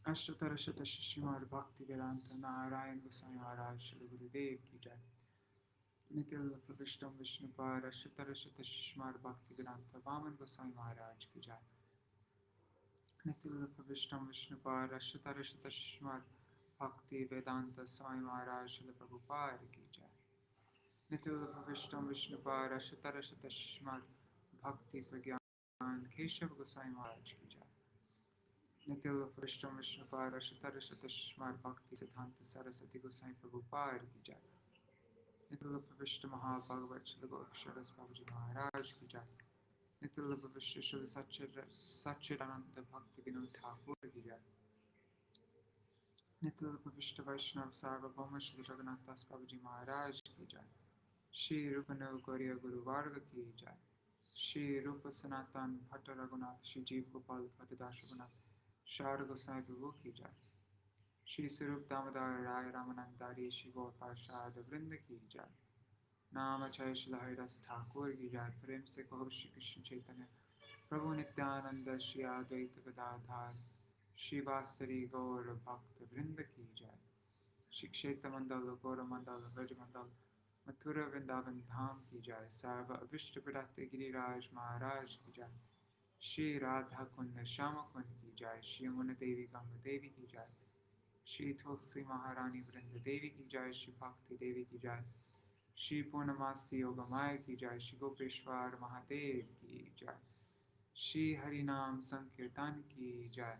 Ashtatarashata Śrīmad Bhaktivedanta Narayan Goswami Maharaj Shri Gurudev ki jai. Nikhil Pravishtam Vishnupad Ashtatarashata Śrīmad Bhaktivedanta Vaman Goswami Maharaj ki jai. Nikhil Pravishtam Vishnupad Ashtatarashata Śrīmad Bhaktivedanta Swami Maharaj Shri Prabhupada ki jai. Nikhil Pravishtam Vishnupad Ashtatarashata Śrīmad Bhakti Pragyan Keshav Goswami Maharaj ki jai. Nikhil Pravishtam Vishnupad Ashtatarashata Śrīmad Bhakti Siddhanta Saraswati Goswami Prabhupada ki jai. Nikhil Pravishtam Mahārāja Shri Gokula Babaji Maharaj ki jai. Nikhil Pravishtam Shri Satchidananda Bhakti Vinod Thakur ki jai. Nikhil Pravishtam Vaishnav Sarvabhauma Shri Jagannath Das Babaji Maharaj ki jai. Shri Rupano Gauriya Guru Varga ki jai. Shri Rupa Sanatan Bhatta Raghunath Shri Jeev Gopal Bhattadash Raghunath Shar Gosai Prabhu ki jai. Shri Sarup Damodar Rai Ramanandari Shri Gopal Shada Vrinda ki jai. Nama Chay Shri Haridas Thakur ki jai. Prem se kaho Shri Krishna Chaitanya Prabhu Nityananda Shri Advaita Gadadhar Shri Vasari Gaur Bhakta Vrinda ki jai. Shri Kshetra Mandal Gaura Mandal Vraja Mandal Mathurā Vrindavan Dham ki jai. Sarva Avishta Pradate Giriraj Maharaj ki jai. Shri Radha Kunda Shama Kunda ki jai. Shri Yamuna Devi Ganga Devi ki jai. Shri Tulsi Maharani Vrinda Devi ki jai. Shri Bhakti Devi ki jai. Shri Purnamasi Yogamaya ki jai. Shri Gopeshwar Mahadev ki jai. Shri Harinam Sankirtan ki jai.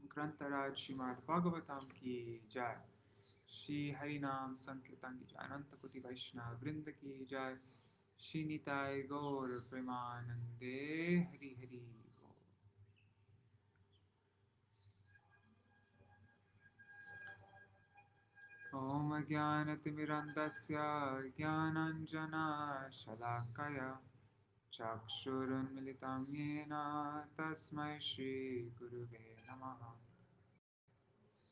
Grantaraj Śrīmad-Bhāgavatam ki jai. Shri Harinam Sankirtan ki jai. Anantakoti Vaishnava Vrinda ki jai. Shri Nitai Gaur Premanande Hari Hari Gaur. Om Jnanatimirandasya Jnananjana Shalakaya Chakshurunmilitam Yena Tasmai Shri Guruve Namaha.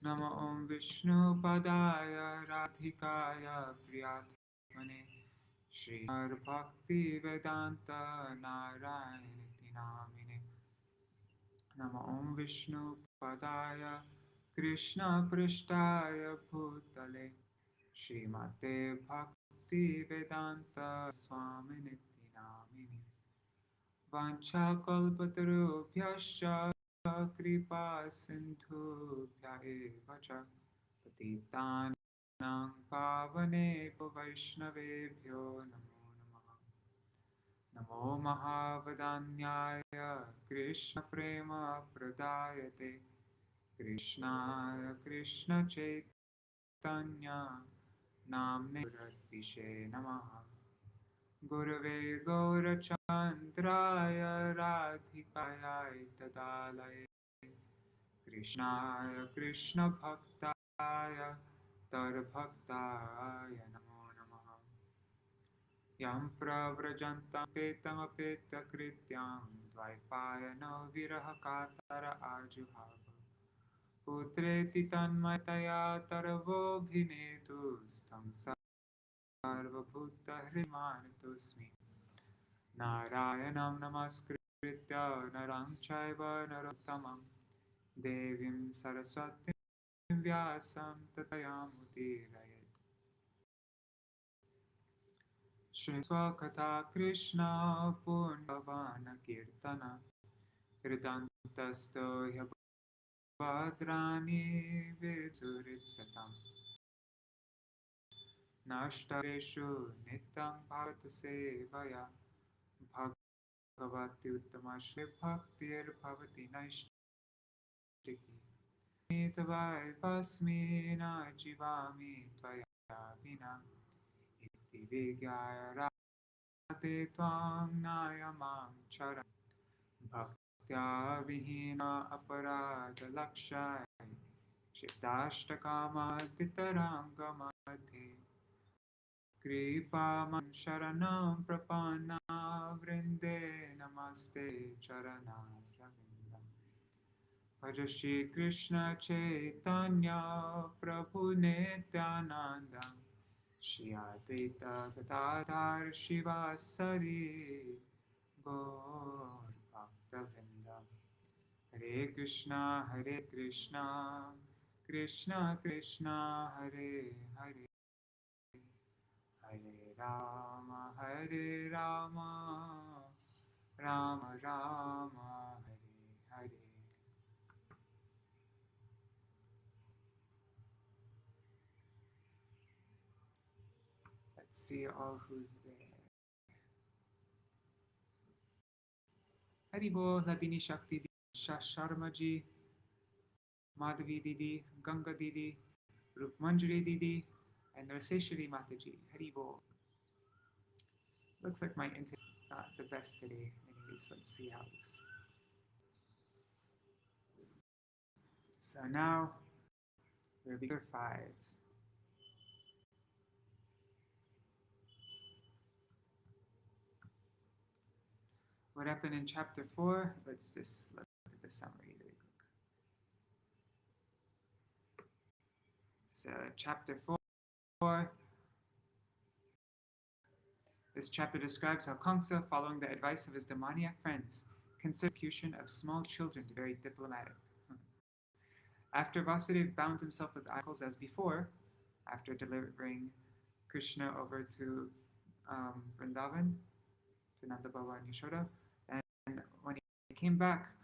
Nama Om Vishnu Padaya Radhikaya Priyatmane Śrīmad Bhakti Vedanta Narayana Namine. Nama Om Vishnu Padaya Krishna Prishtaya Bhutale Śrīmate Bhakti Vedanta Swamine Namine. Vancha Kalpatarubhyascha Kripa Sindhubhya eva ca Patitanang Pavanebhyo Vaishnavebhyo Namo Namaha. Namo Mahavadanyaya Krishna Prema Pradayate Krishnaya Krishna Chaitanya Namne Vishe Namaha. Gurave Gaurachandraya Radhikaya Tadalaya Krishnaya Krishna Bhaktaya Tarbhaktaya Namo Namaha. Yam Pravrajantam Petam Apeta Krityam Dvaipayano Viraha Katara Ajuhava Putreti Tanmataya Taravo Bhinetu Stam Sarvabhuta Hrimanatosmi Narayanam Namaskritya Narang Chaiva Narottamam Devim Saraswatim Vyasam Tatayamudiraye. Shri Swakatha Krishna Purnavana Kirtana Hridantasto Yabhadrani Vidurit Satam Nashtareshu Nitam Bharata Sevaya Bhagavati Uttama Shri Bhaktir Bhavati Naishtiki Nitavai Vasmina Jivami Tvaya Vina Iti Vigyaya Radhe Twam Nayamam Charan Bhaktya Vihina Aparada Lakshai Shitashtakama Ditaraṅgamadhe Kripamam Sharanam Prapanna Vrinde Namaste Charanarvindam. Bhaja Shri Krishna Chaitanya Prabhu Nityananda Shri Advaita Gadadhar Shivasari Gaur Bhakta Vrinda. Hare Krishna, Krishna Krishna, Hare Hare, Hare Rama, Rama Rama, Hare Hare. Let's see all who's there. Haribo, Ladini Shakti, Sharma ji, Madhavi Didi, Ganga Didi, Rupmanjari Didi, and Narseshwari Mataji. Haribo. Looks like my internet is not the best today. Anyways, let's see how this. So now we're beginning 5. What happened in chapter 4? Let's just look at the summary very quick. So chapter 4. This chapter describes how Kaṁsa, following the advice of his demoniac friends, considered execution of small children to be very diplomatic. After Vasudeva bound himself with idols as before, after delivering Krishna over to Vrindavan, to Nanda Mahārāja and Yashoda, and when he came back,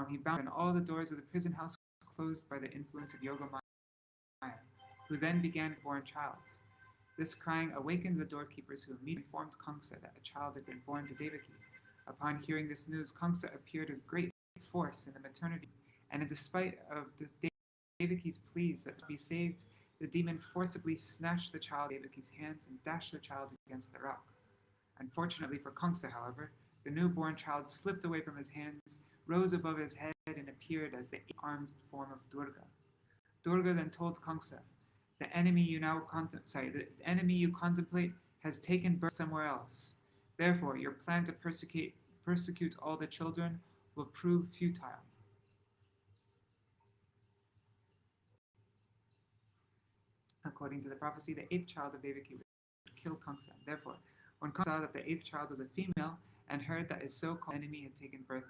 he bound, and all the doors of the prison house closed by the influence of Yoga Maya, who then began to born child. This crying awakened the doorkeepers, who immediately informed Kaṁsa that a child had been born to Devaki. Upon hearing this news, Kaṁsa appeared with great force in the maternity, and in despite of Devaki's pleas that to be saved, the demon forcibly snatched the child out of Devaki's hands and dashed the child against the rock. Unfortunately for Kaṁsa, however, the newborn child slipped away from his hands, rose above his head, and appeared as the 8-armed form of Durga. Durga then told Kaṁsa, the enemy you contemplate has taken birth somewhere else. Therefore, your plan to persecute all the children will prove futile. According to the prophecy, the 8th child of Devaki would kill Kaṁsa. Therefore, when Kaṁsa saw that the 8th child was a female and heard that his so-called enemy had taken birth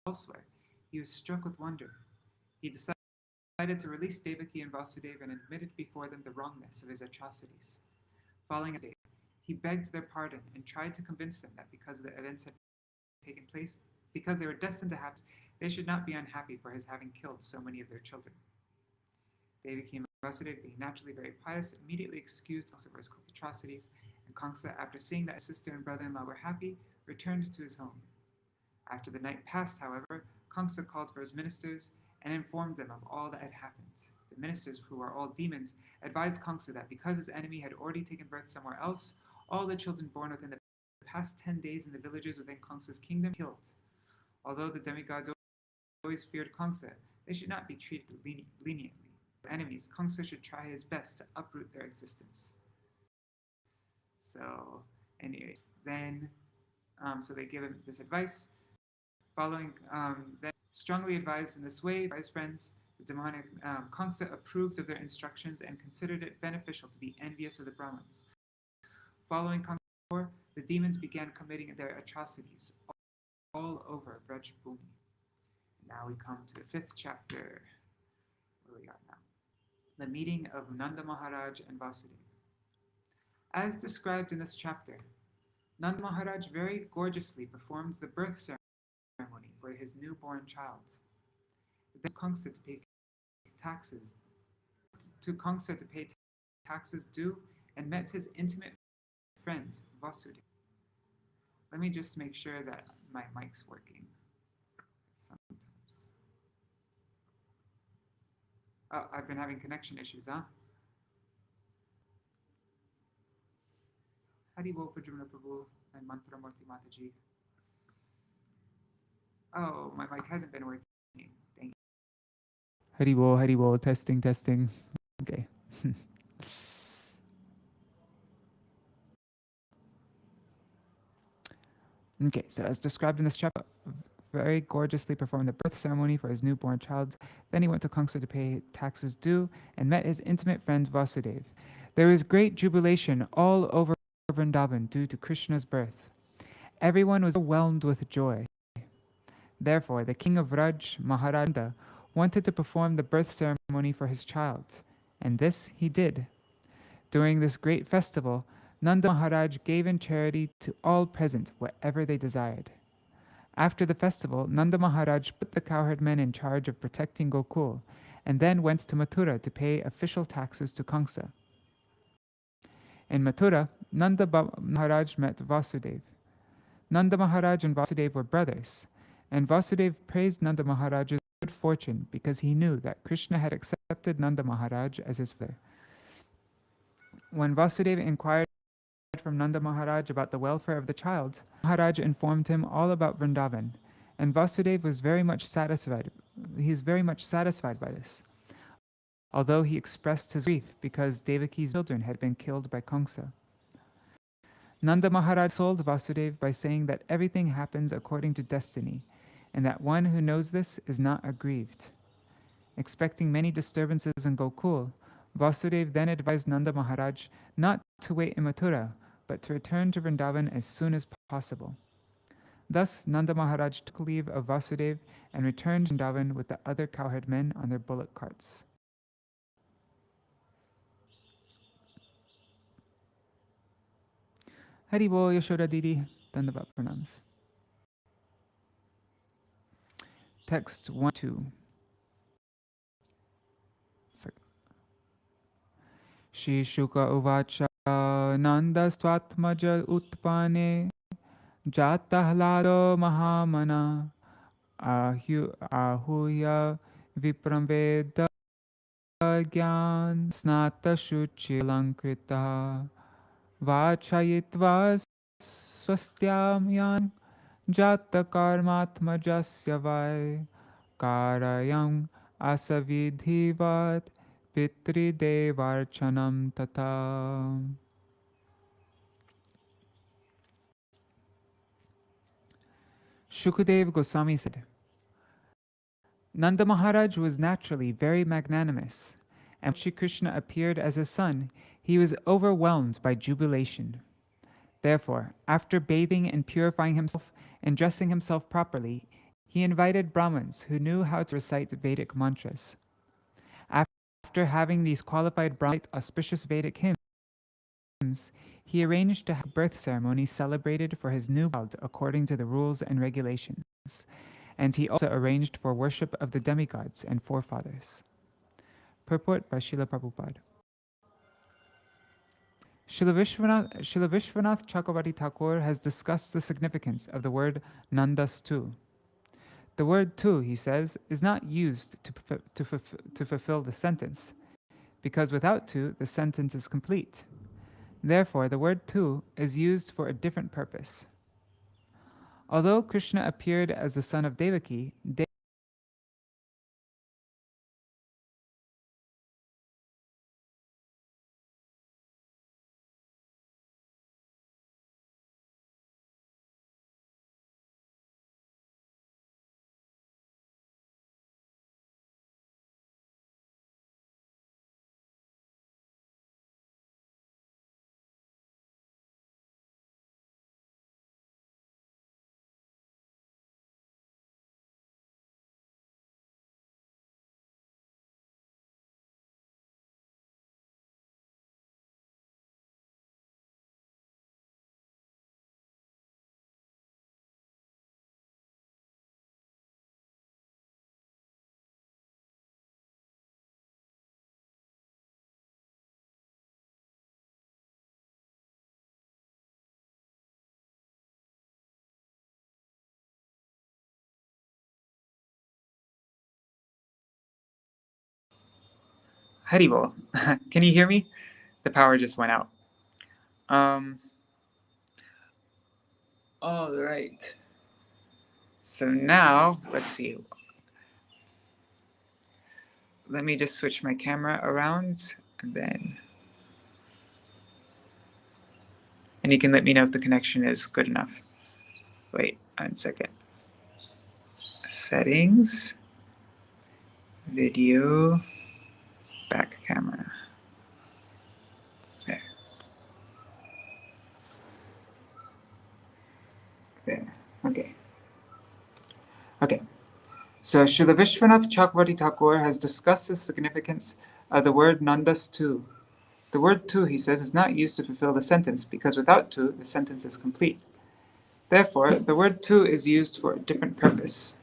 elsewhere, he was struck with wonder. He decided to release Devaki and Vasudeva and admitted before them the wrongness of his atrocities. Following a day, he begged their pardon and tried to convince them that because the events had taken place, because they were destined to happen, they should not be unhappy for his having killed so many of their children. Devaki and Vasudeva, being naturally very pious, immediately excused Kaṁsa for his atrocities, and Kaṁsa, after seeing that his sister and brother-in-law were happy, returned to his home. After the night passed, however, Kaṁsa called for his ministers and informed them of all that had happened. The ministers, who are all demons, advised Kaṁsa that because his enemy had already taken birth somewhere else, all the children born within the past 10 days in the villages within Kaṁsa's kingdom were killed. Although the demigods always feared Kaṁsa, they should not be treated leniently. For enemies, Kaṁsa should try his best to uproot their existence. So, anyways, then, so they give him this advice. Following, then strongly advised in this way by his friends, the demonic Kaṁsa approved of their instructions and considered it beneficial to be envious of the brāhmaṇas. Following Kaṁsa, the demons began committing their atrocities all over Vraja Bhumi. Now we come to the 5th chapter, where we are now. The meeting of Nanda Mahārāja and Vasudeva. As described in this chapter, Nanda Mahārāja very gorgeously performs the birth ceremony for his newborn child. Then Kaṁsa to pay taxes due, and met his intimate friend Vasudeva. Let me just make sure that my mic's working. Sometimes. Oh, I've been having connection issues, huh? Haribo Pajumna Prabhu and Mathurā Murthy Mataji. Oh, my mic hasn't been working. Dang it. Haribo, testing. Okay. Okay, so as described in this chapter, very gorgeously performed the birth ceremony for his newborn child. Then he went to Kaṁsa to pay taxes due and met his intimate friend Vasudeva. There was great jubilation all over Vrindavan due to Krishna's birth. Everyone was overwhelmed with joy. Therefore, the king of Vraja, Mahārāja, wanted to perform the birth ceremony for his child, and this he did. During this great festival, Nanda Mahārāja gave in charity to all present whatever they desired. After the festival, Nanda Mahārāja put the cowherd men in charge of protecting Gokula, and then went to Mathurā to pay official taxes to Kaṁsa. In Mathurā, Nanda Mahārāja met Vasudeva. Nanda Mahārāja and Vasudeva were brothers, and Vasudeva praised Nanda Mahārāja's good fortune because he knew that Krishna had accepted Nanda Mahārāja as his father. When Vasudeva inquired from Nanda Mahārāja about the welfare of the child, Mahārāja informed him all about Vrindavan, and Vasudeva was very much satisfied. He is very much satisfied by this, although he expressed his grief because Devaki's children had been killed by Kaṁsa. Nanda Mahārāja consoled Vasudeva by saying that everything happens according to destiny, and that one who knows this is not aggrieved. Expecting many disturbances in Gokula, Vasudeva then advised Nanda Mahārāja not to wait in Mathurā, but to return to Vrindavan as soon as possible. Thus, Nanda Mahārāja took leave of Vasudeva and returned to Vrindavan with the other cowherd men on their bullock carts. Hari Bol, Yashoda Didi, Dandavat Pranams. Text 1-2. Shri Shuka Uvacha Nanda Swatmaja Utpane Jatahlado Mahamana Ahuya Vipramveda Gyan Snata Shuchi Lankrita Vachayitva Swastyamyan Jata Karmatmajasya Vai Karayam Asavidhivat Pitri Devarchanam Tata. Shukadeva Goswami said, Nanda Mahārāja was naturally very magnanimous, and when Shri Krishna appeared as his son, he was overwhelmed by jubilation. Therefore, after bathing and purifying himself and dressing himself properly, he invited brāhmaṇas who knew how to recite Vedic mantras. After having these qualified brāhmaṇas recite auspicious Vedic hymns, he arranged to have a birth ceremony celebrated for his new child according to the rules and regulations, and he also arranged for worship of the demigods and forefathers. Purport by Srila Prabhupada. Srila Vishwanath Chakravarti Thakur has discussed the significance of the word Nandastu. The word tu, he says, is not used to fulfill the sentence, because without tu, the sentence is complete. Therefore, the word tu is used for a different purpose. Although Krishna appeared as the son of Devaki, Haribol. Can you hear me? The power just went out. All right. So now, let's see. Let me just switch my camera around and you can let me know if the connection is good enough. Wait 1 second. Settings, video, back camera. There. There. Okay. So Srila Vishwanath Chakravarti Thakur has discussed the significance of the word Nandas tu. The word tu, he says, is not used to fulfill the sentence, because without tu, the sentence is complete. Therefore, the word tu is used for a different purpose.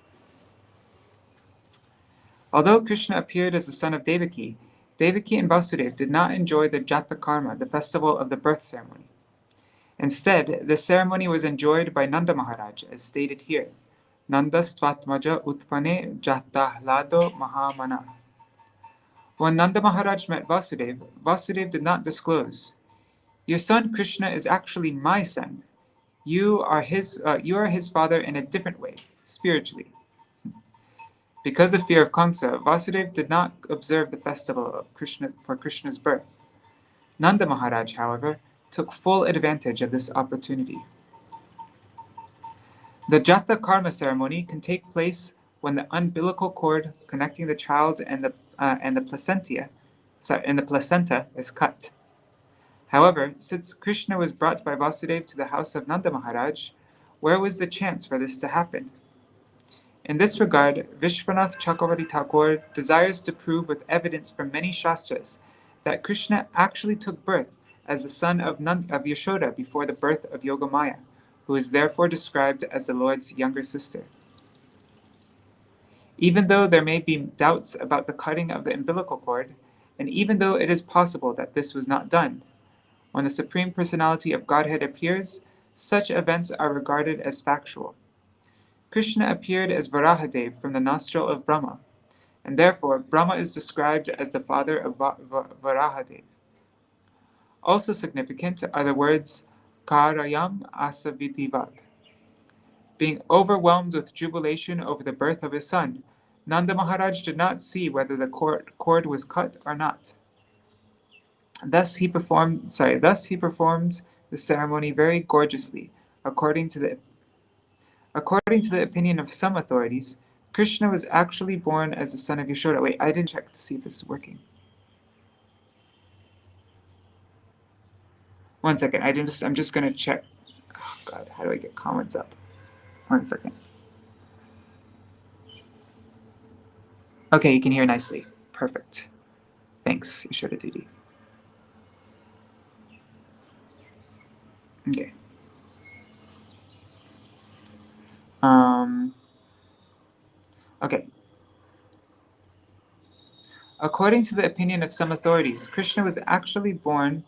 Although Krishna appeared as the son of Devaki, Devaki and Vasudeva did not enjoy the Jata Karma, the festival of the birth ceremony. Instead, the ceremony was enjoyed by Nanda Mahārāja, as stated here. Nandastvatmaja utpane jatahlado mahamana. When Nanda Mahārāja met Vasudeva, Vasudeva did not disclose, "Your son Krishna is actually my son. You are his father in a different way, spiritually." Because of fear of Kaṁsa, Vasudeva did not observe the festival of Krishna's birth. Nanda Mahārāja, however, took full advantage of this opportunity. The Jata Karma ceremony can take place when the umbilical cord connecting the child and the placenta is cut. However, since Krishna was brought by Vasudeva to the house of Nanda Mahārāja, where was the chance for this to happen? In this regard, Vishwanath Chakravarti Thakur desires to prove with evidence from many shastras that Krishna actually took birth as the son of Yashoda before the birth of Yogamaya, who is therefore described as the Lord's younger sister. Even though there may be doubts about the cutting of the umbilical cord, and even though it is possible that this was not done, when the Supreme Personality of Godhead appears, such events are regarded as factual. Krishna appeared as Varahadev from the nostril of Brahma, and therefore Brahma is described as the father of Varahadev. Also significant are the words Karayam Asavitivat. Being overwhelmed with jubilation over the birth of his son, Nanda Mahārāja did not see whether the cord was cut or not. Thus he performed the ceremony very gorgeously. According to the opinion of some authorities, Krishna was actually born as the son of Yashoda. Wait, I didn't check to see if this is working. One second, I'm just going to check. Oh God, how do I get comments up? 1 second. Okay, you can hear nicely. Perfect. Thanks, Yashoda Didi. Okay. Okay. According to the opinion of some authorities, Krishna was actually born.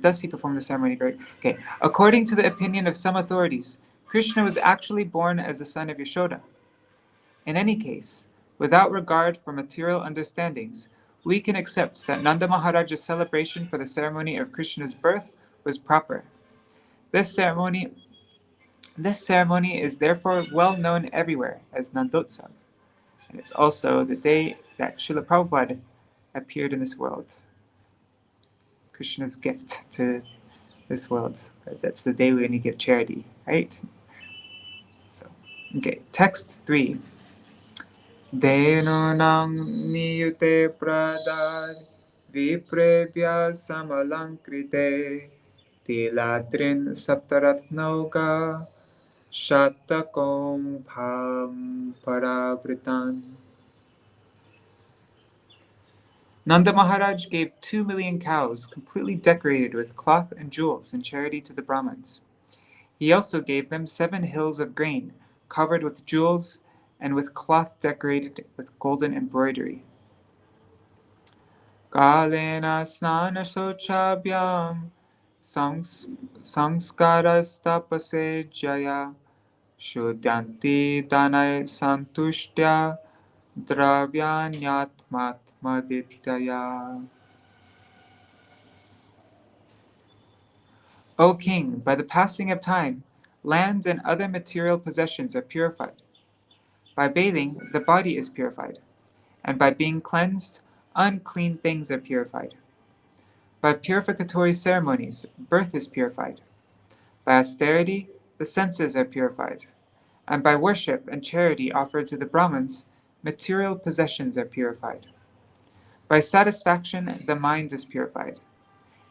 Thus he performed the ceremony very. Okay. According to the opinion of some authorities, Krishna was actually born as the son of Yashoda. In any case, without regard for material understandings, we can accept that Nanda Mahārāja's celebration for the ceremony of Krishna's birth was proper. This ceremony is therefore well known everywhere as Nandotsava, and it's also the day that Srila Prabhupada appeared in this world. Krishna's gift to this world, because that's the day when you give charity, right? So, okay, text 3. Denonam niyute pradad viprebhya samalankrite tilatrin saptaratnoga shatakom bham paravritan. Nanda Mahārāja gave 2 million cows completely decorated with cloth and jewels in charity to the brāhmaṇas. He also gave them 7 hills of grain covered with jewels and with cloth decorated with golden embroidery. Kalena snana sochabhyam samskarastapase jaya shuddhanti danai santushtya dravyanyatmatmaditaya. O king, by the passing of time, lands and other material possessions are purified. By bathing, the body is purified, and by being cleansed, unclean things are purified. By purificatory ceremonies, birth is purified. By austerity, the senses are purified. And by worship and charity offered to the brāhmaṇas, material possessions are purified. By satisfaction, the mind is purified.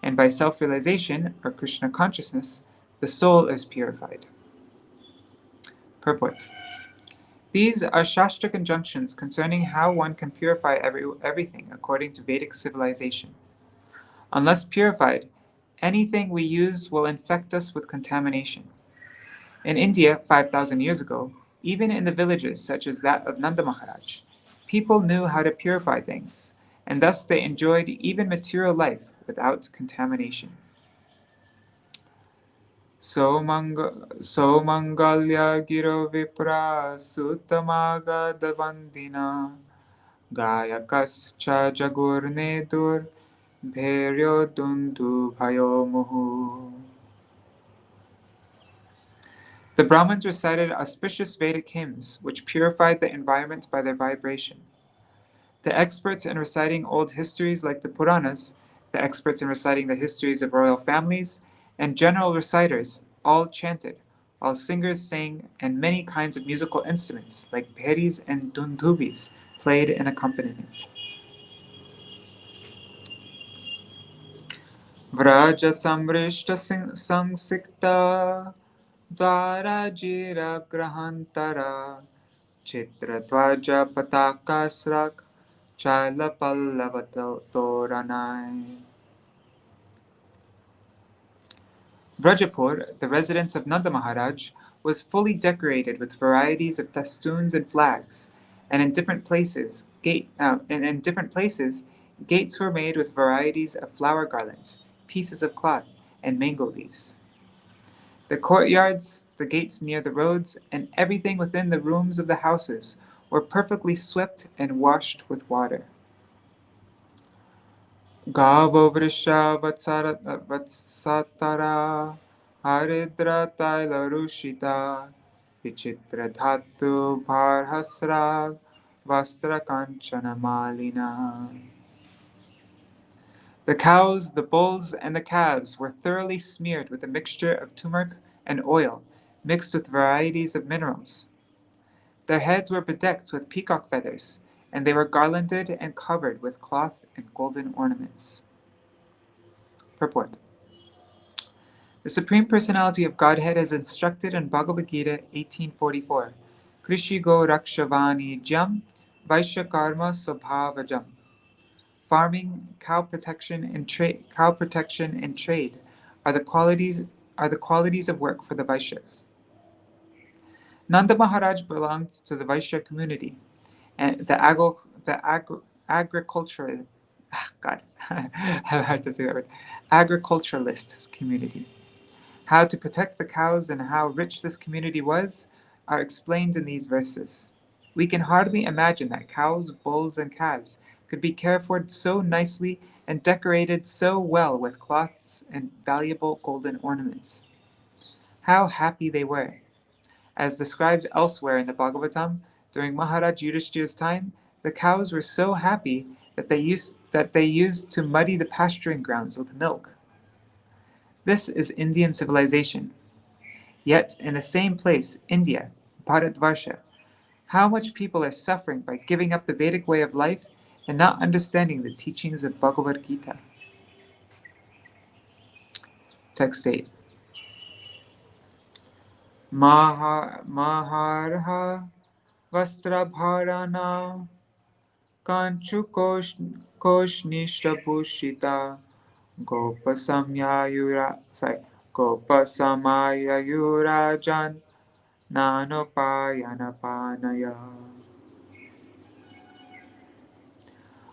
And by self-realization, or Krishna consciousness, the soul is purified. Purport. These are Shastric injunctions concerning how one can purify everything according to Vedic civilization. Unless purified, anything we use will infect us with contamination. In India 5,000 years ago, even in the villages such as that of Nanda Mahārāja, people knew how to purify things, and thus they enjoyed even material life without contamination. Somangalya giro vipra sutamagada gayakas cha jagurnedur bheryo dundu bhayo muhu. The Brahmins recited auspicious Vedic hymns which purified the environment by their vibration. The experts in reciting old histories like the Puranas, the experts in reciting the histories of royal families, and general reciters all chanted, while singers sang, and many kinds of musical instruments like bheris and dundubis played in accompaniment. Vraja samrishta sansikta dvara jira grahantara chitra dvaja patakasrak chala pallava-toranai. Vrajapur, the residence of Nanda Mahārāja, was fully decorated with varieties of festoons and flags, and in different places, gates were made with varieties of flower garlands, pieces of cloth, and mango leaves. The courtyards, the gates near the roads, and everything within the rooms of the houses were perfectly swept and washed with water. Gavo vrisha vatsatara haridra taila rushita vichitra dhatu bharhasra vastra kanchana malina. The cows, the bulls, and the calves were thoroughly smeared with a mixture of turmeric and oil, mixed with varieties of minerals. Their heads were bedecked with peacock feathers, and they were garlanded and covered with cloth and golden ornaments. Purport. The Supreme Personality of Godhead has instructed in Bhagavad Gita 18:44, Krishi go rakshavani jam, vaishya karma swabhavajam. Farming, cow protection, and trade are the qualities of work for the Vaishyas. Nanda Mahārāja belonged to the Vaishya community, and the agriculturalist community. How to protect the cows and how rich this community was are explained in these verses. We can hardly imagine that cows, bulls, and calves could be cared for so nicely and decorated so well with cloths and valuable golden ornaments. How happy they were! As described elsewhere in the Bhāgavatam, during Mahārāja Yudhishthira's time, the cows were so happy that they used to muddy the pasturing grounds with milk. This is Indian civilization. Yet, in the same place, India, Bharatvarsha, how much people are suffering by giving up the Vedic way of life and not understanding the teachings of Bhagavad Gita. Text 8. Mahārāja vastrabharana kanchu koshnishtabhushita gopasamayayurajan nanopayanapanaya.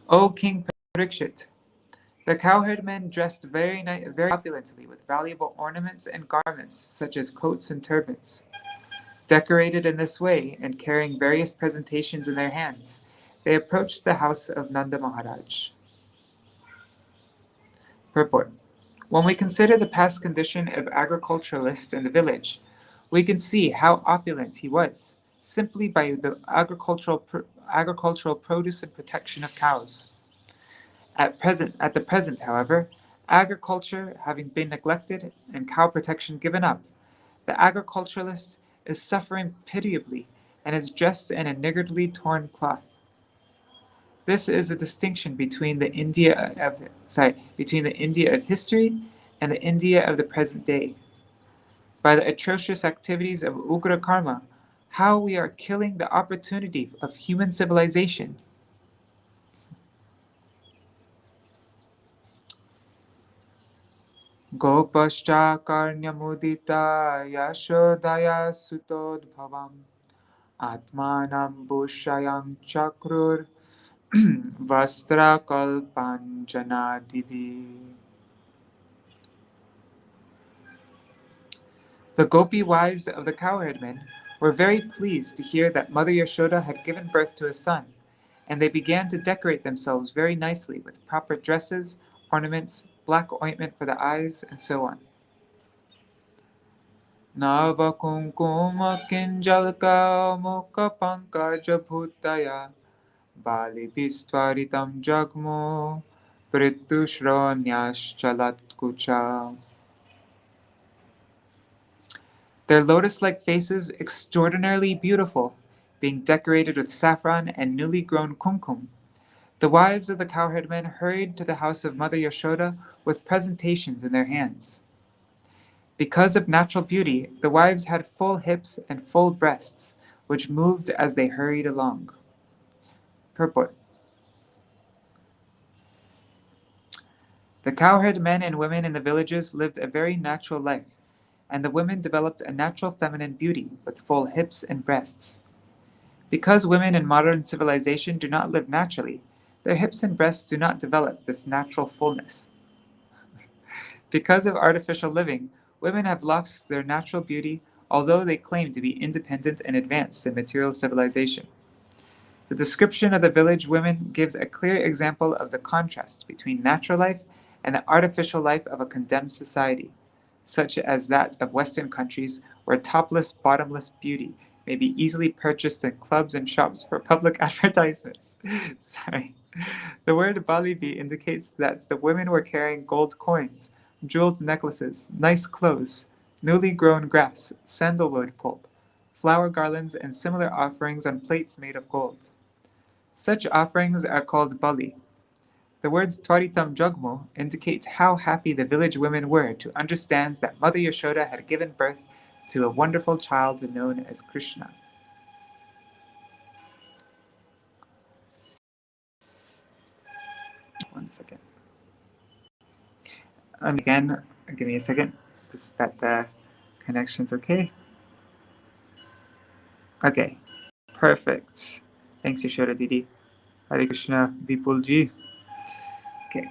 O King Parikshit, the cowherd men dressed very opulently with valuable ornaments and garments such as coats and turbans. Decorated in this way and carrying various presentations in their hands, they approached the house of Nanda Mahārāja. Purport. When we consider the past condition of agriculturalist in the village, we can see how opulent he was, simply by the agricultural produce and protection of cows. At the present, however, agriculture having been neglected and cow protection given up, the agriculturalist is suffering pitiably and is dressed in a niggardly torn cloth. This is the distinction between the India of history and the India of the present day. By the atrocious activities of Ugra Karma, how we are killing the opportunity of human civilization. Gopascha karnyamudita yashodaya sutodbhavam atmanam bushayam chakrur vastra kalpanjana divi. The gopi wives of the cowherd men were very pleased to hear that Mother Yashoda had given birth to a son, and they began to decorate themselves very nicely with proper dresses, ornaments, black ointment for the eyes, and so on. Nava kumkuma kinjalka mukha pankaja bhutaya bali bistvaritam jagmo pritushronyash kucha. Their lotus-like faces extraordinarily beautiful, being decorated with saffron and newly grown kumkum. The wives of the cowherd men hurried to the house of Mother Yashoda with presentations in their hands. Because of natural beauty, the wives had full hips and full breasts, which moved as they hurried along. Purport. The cowherd men and women in the villages lived a very natural life, and the women developed a natural feminine beauty with full hips and breasts. Because women in modern civilization do not live naturally, their hips and breasts do not develop this natural fullness. Because of artificial living, women have lost their natural beauty, although they claim to be independent and advanced in material civilization. The description of the village women gives a clear example of the contrast between natural life and the artificial life of a condemned society, such as that of Western countries where topless, bottomless beauty may be easily purchased in clubs and shops for public advertisements. Sorry. The word Balibi indicates that the women were carrying gold coins, jeweled necklaces, nice clothes, newly grown grass, sandalwood pulp, flower garlands, and similar offerings on plates made of gold. Such offerings are called bali. The words Twaritam Jagmo indicate how happy the village women were to understand that Mother Yashoda had given birth to a wonderful child known as Krishna. One second. Again, give me a second. Just that the connection's okay. Okay, perfect. Thanks, Yashoda Didi. Hare Krishna, Vipulji. Okay.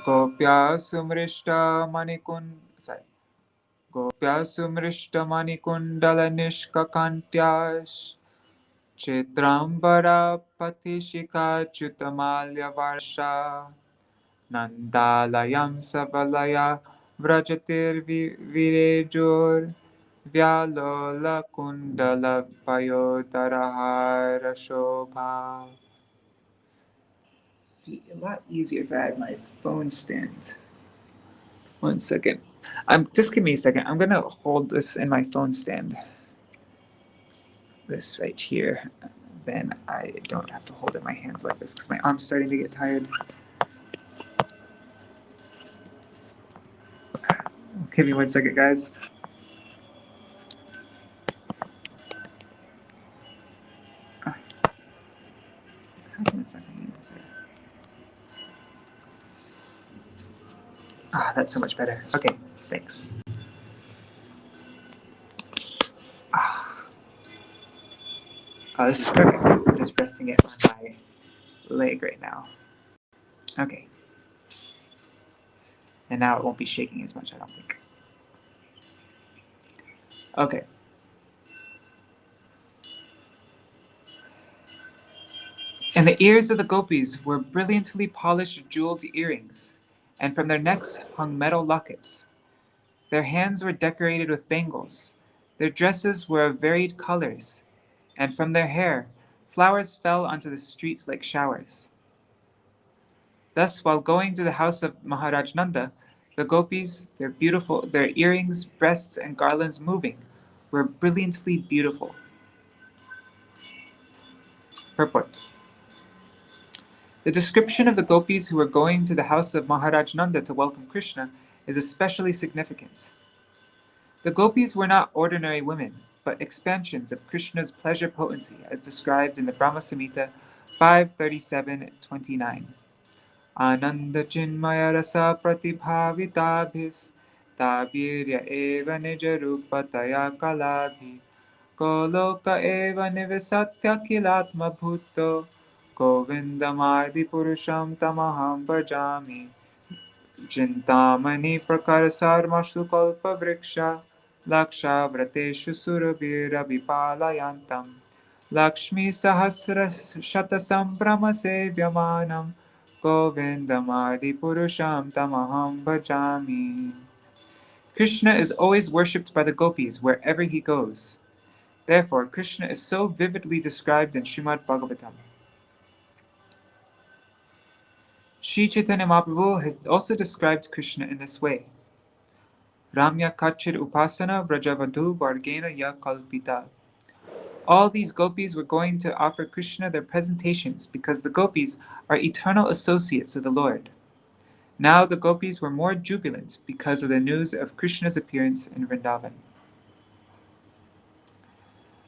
Gopya sumrishta manikund. Sorry. Gopya sumrishta manikundala nishkakantyash. Chitrambara patishika chutamalya varsha. Nandalayam sabalaya vrajatir virejor. Vyalola kundala payodarahara shobha. Be a lot easier if I had my phone stand. One second. Just give me a second. I'm gonna hold this in my phone stand. This right here. Then I don't have to hold it in my hands like this because my arm's starting to get tired. Give me one second, guys. That's so much better. Okay, thanks. This is perfect. I'm just resting it on my leg right now. Okay. And now it won't be shaking as much, I don't think. Okay. And the ears of the gopis were brilliantly polished jeweled earrings, and from their necks hung metal lockets. Their hands were decorated with bangles. Their dresses were of varied colors, and from their hair, flowers fell onto the streets like showers. Thus, while going to the house of Mahārāja Nanda, the gopis, their earrings, breasts, and garlands moving, were brilliantly beautiful. Purport. The description of the gopis who were going to the house of Mahārāja Nanda to welcome Krishna is especially significant. The gopis were not ordinary women, but expansions of Krishna's pleasure potency as described in the Brahma Samhita 5:37-29. Ananda chinmaya rasa pratibhavitabhis tabirya eva nijarupataya kalabhi Goloka eva nivasatya kilatma bhutto Govindamadi purusham tamaham bhajami Chintamani prakarasarmashu kalpa vriksha Laksha vrateshu surabhira vipalayantam Lakshmi sahasra shatasam brahma sevyamanam Govindamadi purusham tamaham bhajami. Krishna is always worshipped by the gopis wherever he goes. Therefore, Krishna is so vividly described in Śrīmad-Bhāgavatam. Sri Chaitanya Mahaprabhu has also described Krishna in this way. Ramya Kachir Upasana Vrajavadhu Vargena Ya Kalpita. All these gopis were going to offer Krishna their presentations because the gopis are eternal associates of the Lord. Now the gopis were more jubilant because of the news of Krishna's appearance in Vrindavan.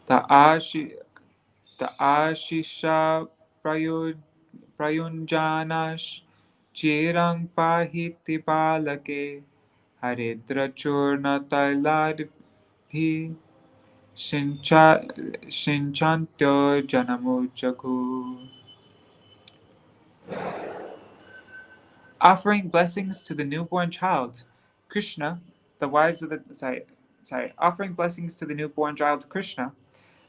The Ashisha Prayunjanash Chirang Pahiti Balake Haridra Churna Tailadbhi Shinchantyo Janamuchaku. Offering blessings to the newborn child, Krishna, the wives of the offering blessings to the newborn child Krishna,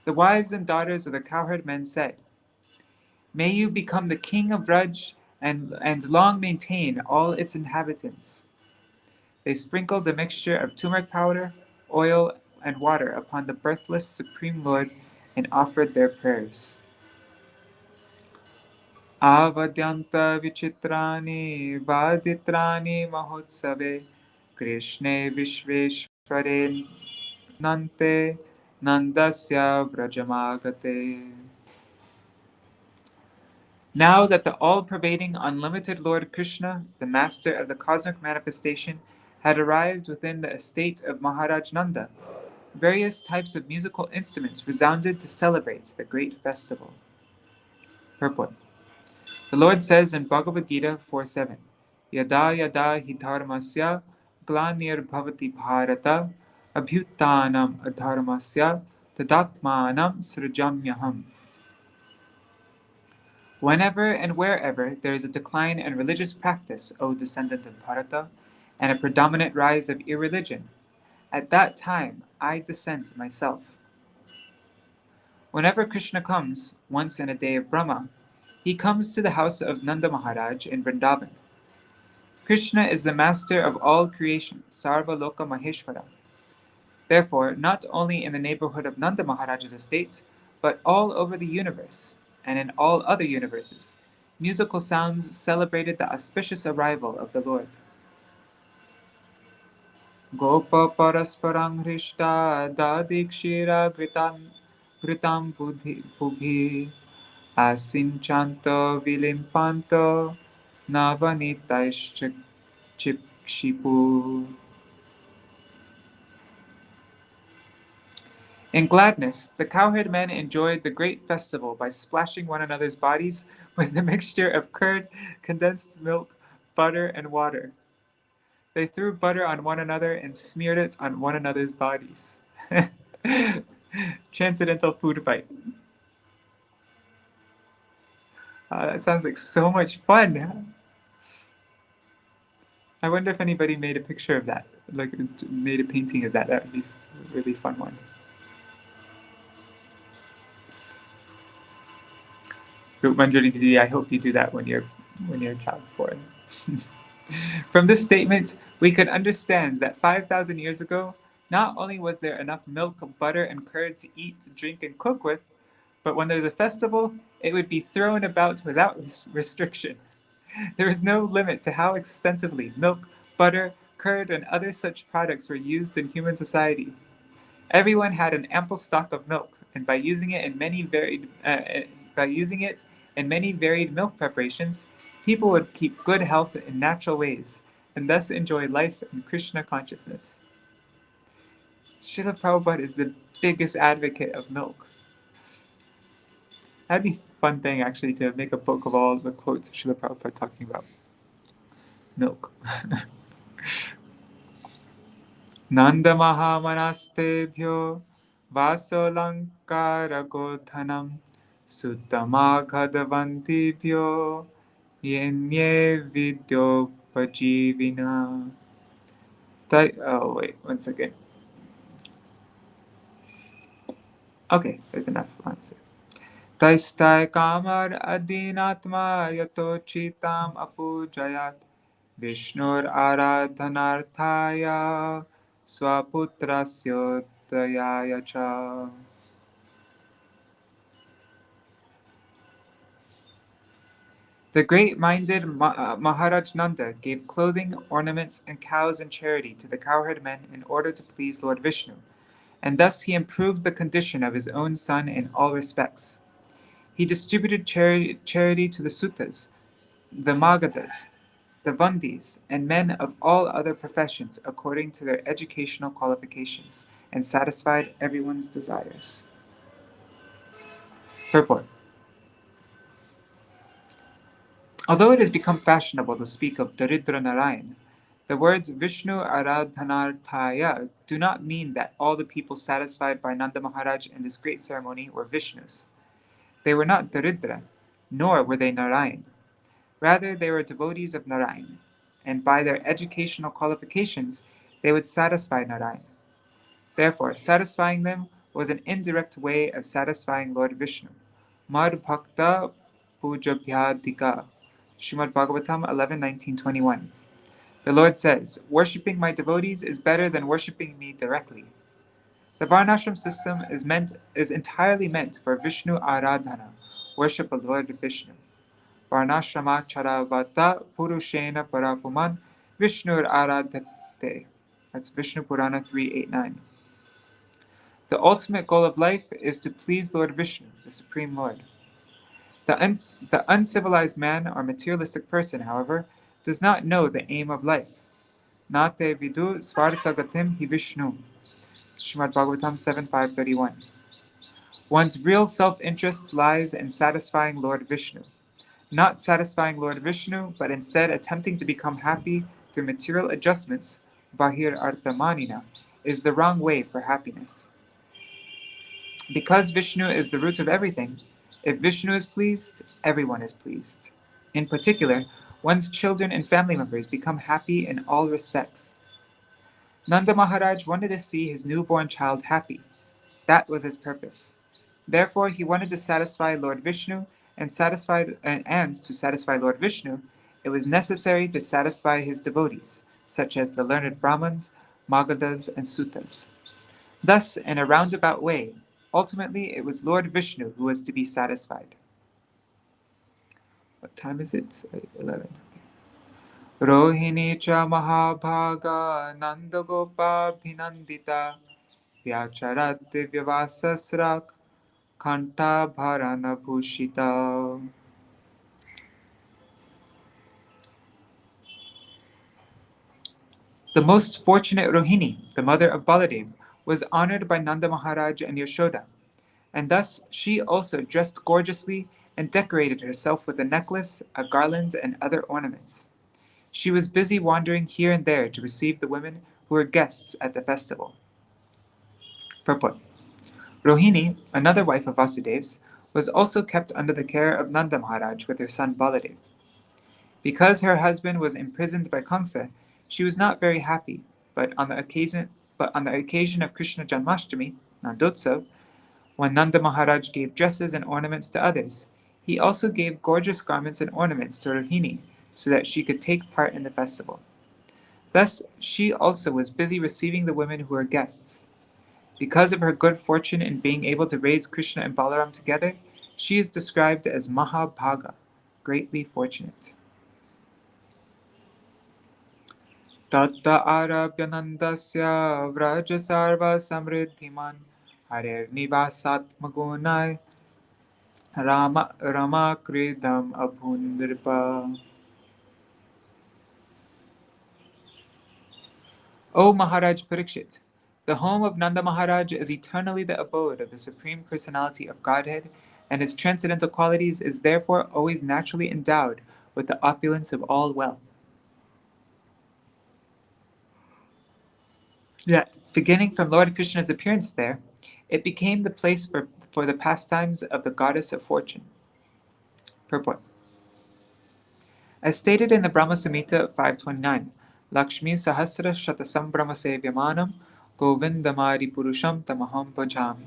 the wives and daughters of the cowherd men said, "May you become the king of Vraj and long maintain all its inhabitants." They sprinkled a mixture of turmeric powder, oil, and water upon the birthless Supreme Lord and offered their prayers. Avadyanta vichitrani vaditrani mahotsave Krishne Vishveshware Nante Nandasya Vrajamagate. Now that the all-pervading, unlimited Lord Krishna, the master of the cosmic manifestation, had arrived within the estate of Mahārāja Nanda, various types of musical instruments resounded to celebrate the great festival. Purport. The Lord says in Bhagavad Gita 4:7, Yada yada hi dharmasya glanir bhavati bharata abhyutanam adharmasya tadatmanam srajamyaham. Whenever and wherever there is a decline in religious practice, O descendant of Bharata, and a predominant rise of irreligion, at that time I descend myself. Whenever Krishna comes, once in a day of Brahma, he comes to the house of Nanda Mahārāja in Vrindavan. Krishna is the master of all creation, Sarva Loka Maheshwara. Therefore, not only in the neighborhood of Nanda Mahārāja's estate, but all over the universe, and in all other universes, musical sounds celebrated the auspicious arrival of the Lord. Gopa parasparang hrishta dadikshira gritam bubhi asinchanto vilimpanto navanitaishchikshipu. In gladness, the cowherd men enjoyed the great festival by splashing one another's bodies with a mixture of curd, condensed milk, butter, and water. They threw butter on one another and smeared it on one another's bodies. Transcendental food fight. That sounds like so much fun. I wonder if anybody made a picture of that, like made a painting of that. That would be a really fun one. I hope you do that when your child's born. From this statement, we could understand that 5,000 years ago, not only was there enough milk, butter, and curd to eat, drink, and cook with, but when there's a festival, it would be thrown about without restriction. There is no limit to how extensively milk, butter, curd, and other such products were used in human society. Everyone had an ample stock of milk, and by using it in many varied milk preparations, people would keep good health in natural ways, and thus enjoy life in Krishna consciousness. Srila Prabhupada is the biggest advocate of milk. That'd be a fun thing, actually, to make a book of all the quotes of Srila Prabhupada talking about milk. Nanda Mahārāja Vasolankara Godhanam Suttamaghadavantibhyo Yenye Vidyopajivina. Oh, wait, one second. Okay, there's enough answer. Taistai kamar adinatma yato chitam apujayat Vishnur aradhanarthaya swaputrasyotayaya cha. The great-minded Maharaj Nanda gave clothing, ornaments, and cows in charity to the cowherd men in order to please Lord Vishnu, and thus he improved the condition of his own son in all respects. He distributed charity to the Suttas, the Magadhas, the Vandis, and men of all other professions according to their educational qualifications, and satisfied everyone's desires. Purport. Although it has become fashionable to speak of Daridra Narayan, the words Vishnu Aradhanarthaya do not mean that all the people satisfied by Nanda Mahārāja in this great ceremony were Vishnus. They were not Daridra, nor were they Narayan. Rather, they were devotees of Narayan, and by their educational qualifications, they would satisfy Narayan. Therefore, satisfying them was an indirect way of satisfying Lord Vishnu. Mad Bhakta Pujabhyadika. Śrīmad-Bhāgavatam 11:19-21. The Lord says, "Worshipping my devotees is better than worshipping me directly." The Varnashram system is entirely meant for Vishnu Aradhana, worship of Lord Vishnu. Varnashrama Charavata Purushena Parapuman Vishnur Aradhate. That's Vishnu Purana 389. The ultimate goal of life is to please Lord Vishnu, the Supreme Lord. The uncivilized man or materialistic person, however, does not know the aim of life. Nate vidu svartagatim hi Vishnu. Śrīmad-Bhāgavatam 7.531. One's real self-interest lies in satisfying Lord Vishnu. Not satisfying Lord Vishnu, but instead attempting to become happy through material adjustments, bahir arthamanina, is the wrong way for happiness. Because Vishnu is the root of everything, if Vishnu is pleased, everyone is pleased. In particular, one's children and family members become happy in all respects. Nanda Mahārāja wanted to see his newborn child happy. That was his purpose. Therefore, he wanted to satisfy Lord Vishnu, and to satisfy Lord Vishnu, it was necessary to satisfy his devotees, such as the learned brāhmaṇas, Magadhas, and Suttas. Thus, in a roundabout way, ultimately it was Lord Vishnu who was to be satisfied. What time is it? 11. Rohiṇī cha Mahābhāga Nanda Gopa Bhinandita Vyacharat Divyavasasrak Kanta Bharana Bhushita. The most fortunate Rohiṇī, the mother of Baladeva, was honored by Nanda Mahārāja and Yashoda, and thus she also dressed gorgeously and decorated herself with a necklace, a garland, and other ornaments. She was busy wandering here and there to receive the women who were guests at the festival. Purport. Rohiṇī, another wife of Vasudeva's, was also kept under the care of Nanda Mahārāja with her son Baladeva. Because her husband was imprisoned by Kaṁsa, she was not very happy, but on the occasion of Krishna Janmashtami, Nandotsava, when Nanda Mahārāja gave dresses and ornaments to others, he also gave gorgeous garments and ornaments to Rohiṇī so that she could take part in the festival. Thus, she also was busy receiving the women who were guests. Because of her good fortune in being able to raise Krishna and Balaram together, she is described as Mahābhāga, greatly fortunate. Tatta arabhya nandasya vraja sarva samriddhiman harer nivasatmagunai rama kridam abhundirpa. O Maharaj Parikshit, The home of Nanda Mahārāja is eternally the abode of the Supreme Personality of Godhead, and his transcendental qualities is therefore always naturally endowed with the opulence of all wealth. Yet, beginning from Lord Krishna's appearance there, it became the place for the pastimes of the goddess of fortune. Purport. As stated in the Brahma Samhita 529, Lakshmi Sahasra Shatasam Brahma Sevyamanam Govindamari Purusham Tamaham Bhajami.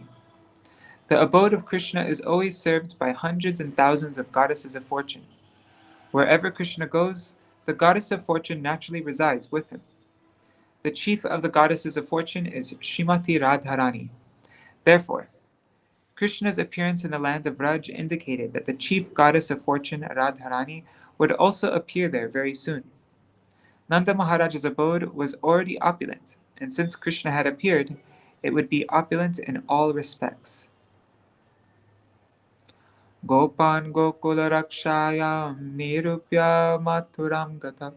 The abode of Krishna is always served by hundreds and thousands of goddesses of fortune. Wherever Krishna goes, the goddess of fortune naturally resides with him. The chief of the goddesses of fortune is Srimati Radharani. Therefore, Krishna's appearance in the land of Vraja indicated that the chief goddess of fortune, Radharani, would also appear there very soon. Nanda Mahāraja's abode was already opulent, and since Krishna had appeared, it would be opulent in all respects. Gopan Gokula Rakshayam Nirupya Mathuram Gata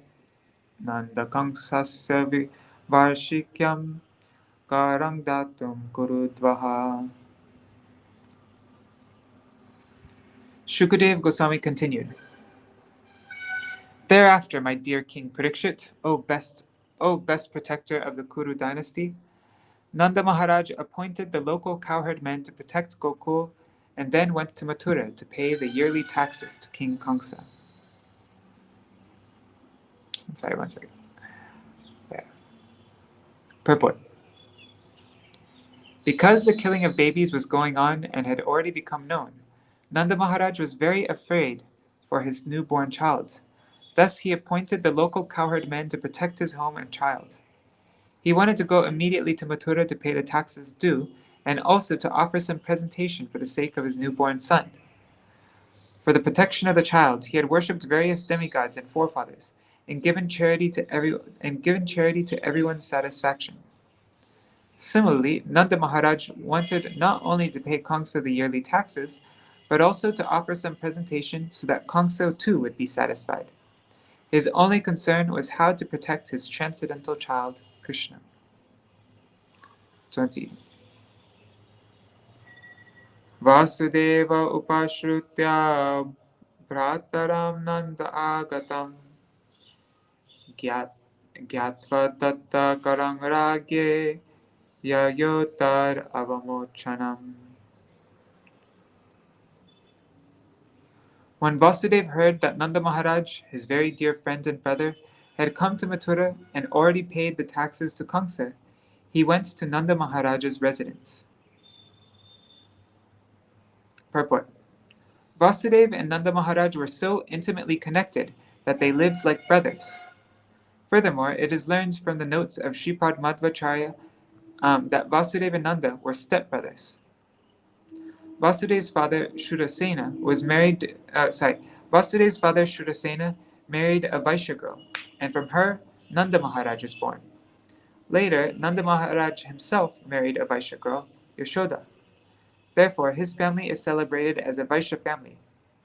Nanda Kaṁsasya Varshikyam Karang Datum Kurudvaha. Shukadeva Goswami continued. Thereafter, my dear King Parikshit, O best protector of the Kuru dynasty, Nanda Mahārāja appointed the local cowherd men to protect Gokula and then went to Mathurā to pay the yearly taxes to King Kaṁsa. Sorry, one second. There. Purport. Because the killing of babies was going on and had already become known, Nanda Mahārāja was very afraid for his newborn child. Thus he appointed the local cowherd men to protect his home and child. He wanted to go immediately to Mathurā to pay the taxes due, and also to offer some presentation for the sake of his newborn son. For the protection of the child, he had worshipped various demigods and forefathers, and given charity to everyone's satisfaction. Similarly, Nanda Mahārāja wanted not only to pay Kaṁsa the yearly taxes, but also to offer some presentation so that Kaṁsa too would be satisfied. His only concern was how to protect his transcendental child, Krishna. 20. Vasudeva upashrutya bhrataram nanda agatam gyatva tatta karang ragye yayotar avamochanam. When Vasudeva heard that Nanda Mahārāja, his very dear friend and brother, had come to Mathurā and already paid the taxes to Kaṁsa, he went to Nanda Mahārāja's residence. Purport. Vasudeva and Nanda Mahārāja were so intimately connected that they lived like brothers. Furthermore, it is learned from the notes of Śrīpad Madhvacharya that Vasudeva and Nanda were stepbrothers. Vasudeva's father Shrudasena married a Vaishya girl, and from her Nanda Mahārāja was born. Later, Nanda Mahārāja himself married a Vaishya girl, Yashoda. Therefore, his family is celebrated as a Vaishya family,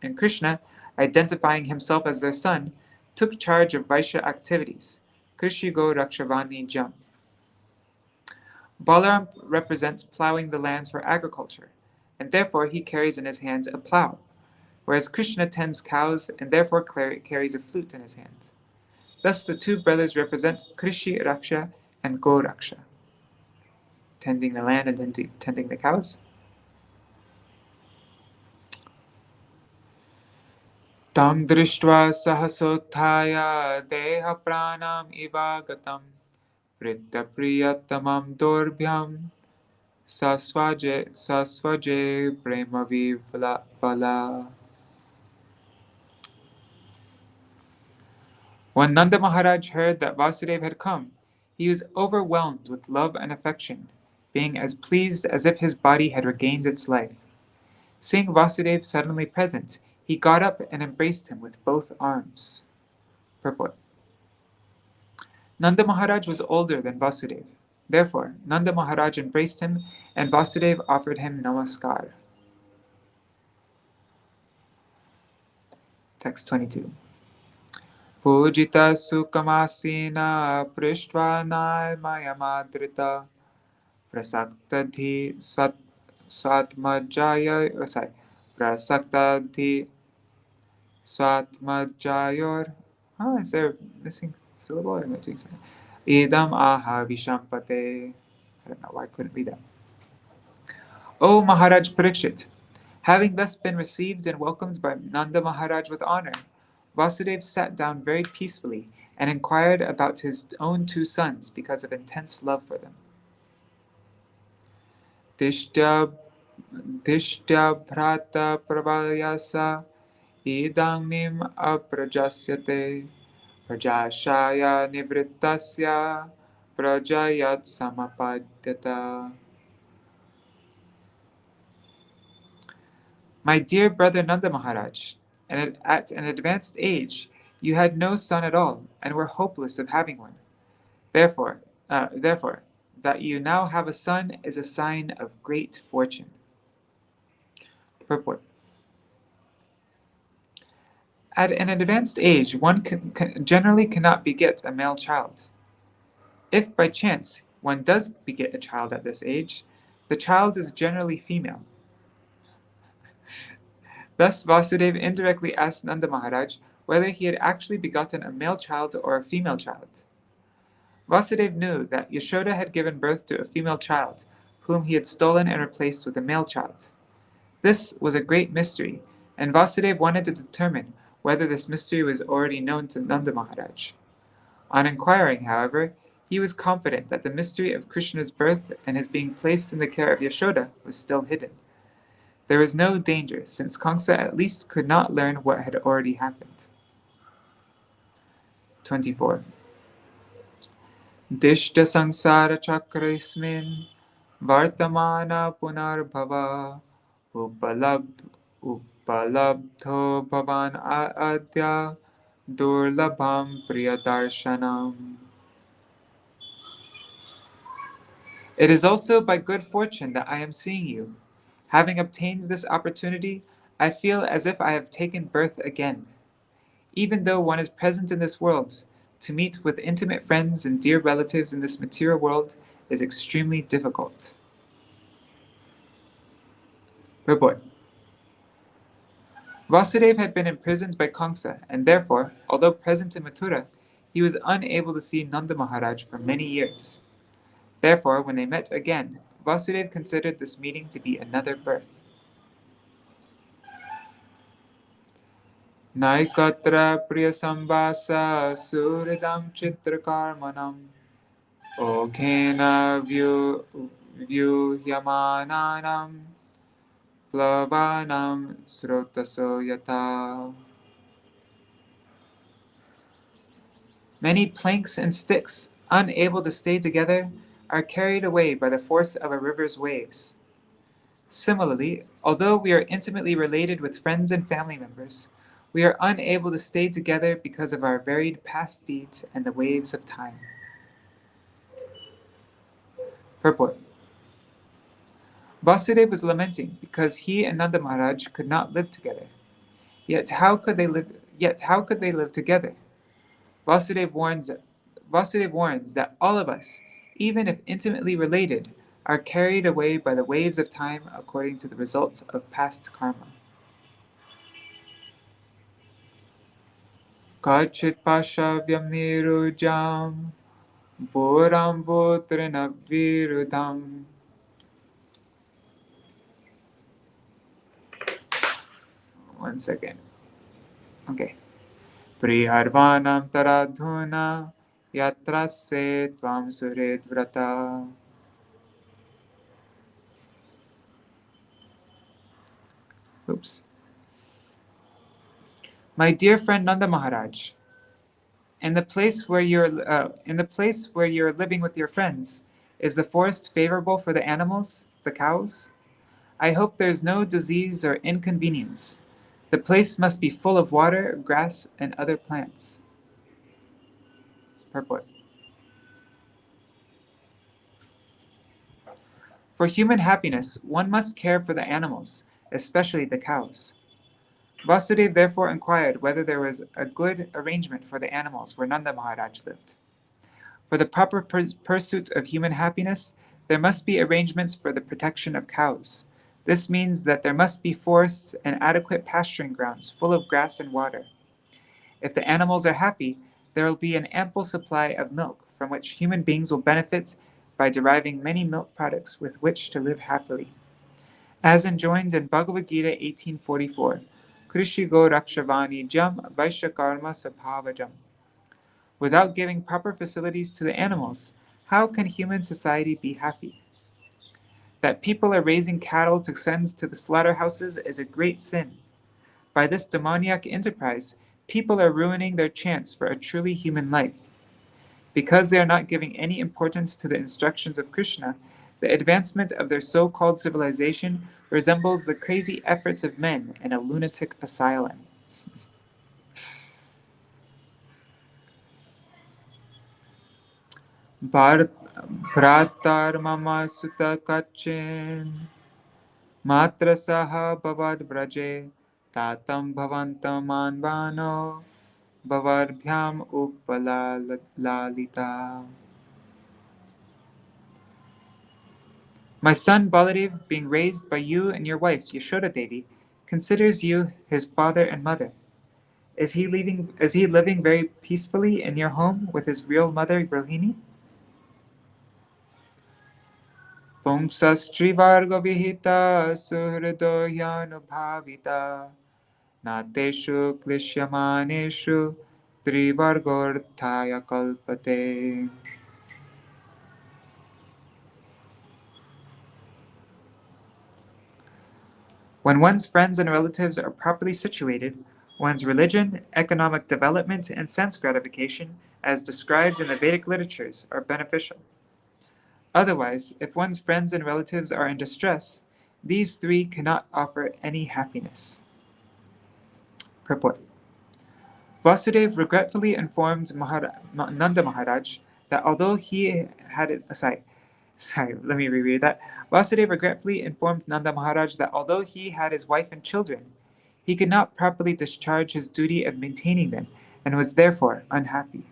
and Krishna, identifying himself as their son, took charge of Vaishya activities. Krishi Go Rakshavani Jam. Balaram represents plowing the lands for agriculture, and therefore he carries in his hands a plow, whereas Krishna tends cows and therefore carries a flute in his hands. Thus the two brothers represent Krishi Raksha and Go Raksha, tending the land and tending the cows. Tam drishtva sahasothaya deha pranam ivagatam vritta priyatamam dorbhyam sasvaje prema vivla. When Nanda Mahārāja heard that Vasudeva had come, he was overwhelmed with love and affection, being as pleased as if his body had regained its life. Seeing Vasudeva suddenly present, he got up and embraced him with both arms. Purport. Nanda Mahārāja was older than Vasudeva. Therefore, Nanda Mahārāja embraced him, and Vasudeva offered him namaskar. Text 22. Pujita sukamasina prishtva nai mayamadrita prasaktadhi swatmajaya, sorry, prasaktadhi swatmajayor. Oh, is there a missing syllable or am I doing something? Idam aha vishampate. I don't know why I couldn't read that. O Maharaj Parikshit, having thus been received and welcomed by Nanda Mahārāja with honor, Vasudeva sat down very peacefully and inquired about his own two sons because of intense love for them. Dishtya bhrata pravalyasa idangnim aprajasyate prajashaya nivrittasya prajayat samapadyata. My dear brother Nanda Mahārāja, at an advanced age, you had no son at all, and were hopeless of having one. Therefore, that you now have a son is a sign of great fortune. Purport. At an advanced age, one generally cannot beget a male child. If by chance one does beget a child at this age, the child is generally female. Thus, Vasudeva indirectly asked Nanda Mahārāja whether he had actually begotten a male child or a female child. Vasudeva knew that Yashoda had given birth to a female child, whom he had stolen and replaced with a male child. This was a great mystery, and Vasudeva wanted to determine whether this mystery was already known to Nanda Mahārāja. On inquiring, however, he was confident that the mystery of Krishna's birth and his being placed in the care of Yashoda was still hidden. There was no danger, since Kaṁsa at least could not learn what had already happened. 24. Dishta sangsara chakrasmin vartamana punarbhava upalabdho bhavan adya durlabham priyadarshanam. It is also by good fortune that I am seeing you. Having obtained this opportunity, I feel as if I have taken birth again. Even though one is present in this world, to meet with intimate friends and dear relatives in this material world is extremely difficult. Purport. Vasudeva had been imprisoned by Kaṁsa, and therefore, although present in Mathurā, he was unable to see Nanda Mahārāja for many years. Therefore, when they met again, Vasudeva considered this meeting to be another birth. Naikatra priyasambhasa suridam chitrakarmanam okhena vyuhyamananam plavanam srotaso yata. Many planks and sticks, unable to stay together, are carried away by the force of a river's waves. Similarly, although we are intimately related with friends and family members, we are unable to stay together because of our varied past deeds and the waves of time. Purport. Vasudeva was lamenting because he and Nanda Mahārāja could not live together. Yet how could they live together? Vasudeva warns that all of us, even if intimately related, are carried away by the waves of time according to the results of past karma. Kachit pashavyam nirujam puram putrina virudham. One second. Okay. Priharvanam taradhuna yatrase tvam sured vrata. Oops. My dear friend Nanda Mahārāja, in the place where you're living with your friends, is the forest favorable for the animals, the cows? I hope there is no disease or inconvenience. The place must be full of water, grass, and other plants. Purport. For human happiness, one must care for the animals, especially the cows. Vasudeva therefore inquired whether there was a good arrangement for the animals where Nanda Mahārāja lived. For the proper pursuit of human happiness, There must be arrangements for the protection of cows. This means that there must be forests and adequate pasturing grounds full of grass and water. If the animals are happy, there will be an ample supply of milk from which human beings will benefit by deriving many milk products with which to live happily. As enjoined in Bhagavad Gita 1844, Krishi go rakshavani jam vaishya karma sabhavajam. Without giving proper facilities to the animals, how can human society be happy? That people are raising cattle to send to the slaughterhouses is a great sin. By this demoniac enterprise, people are ruining their chance for a truly human life. Because they are not giving any importance to the instructions of Krishna, the advancement of their so-called civilization resembles the crazy efforts of men in a lunatic asylum. Bhratar mama sutta kachin matra saha bhavad vraje tatam bhavantam anvano bhavarbhyam upalalita. My son Baladev, being raised by you and your wife Yashoda Devi, considers you his father and mother. Is he living very peacefully in your home with his real mother Rohiṇī? Pungsastri-varga vihita suhridoyanubhavita nateshu klishyamaneshu trivargorthaya kalpate. When one's friends and relatives are properly situated, one's religion, economic development, and sense gratification, as described in the Vedic literatures, are beneficial. Otherwise, if one's friends and relatives are in distress, these three cannot offer any happiness. Purport. Vasudeva regretfully informed Nanda Mahārāja that although he had let me reread that. Vasudeva regretfully informed Nanda Mahārāja that although he had his wife and children, he could not properly discharge his duty of maintaining them and was therefore unhappy.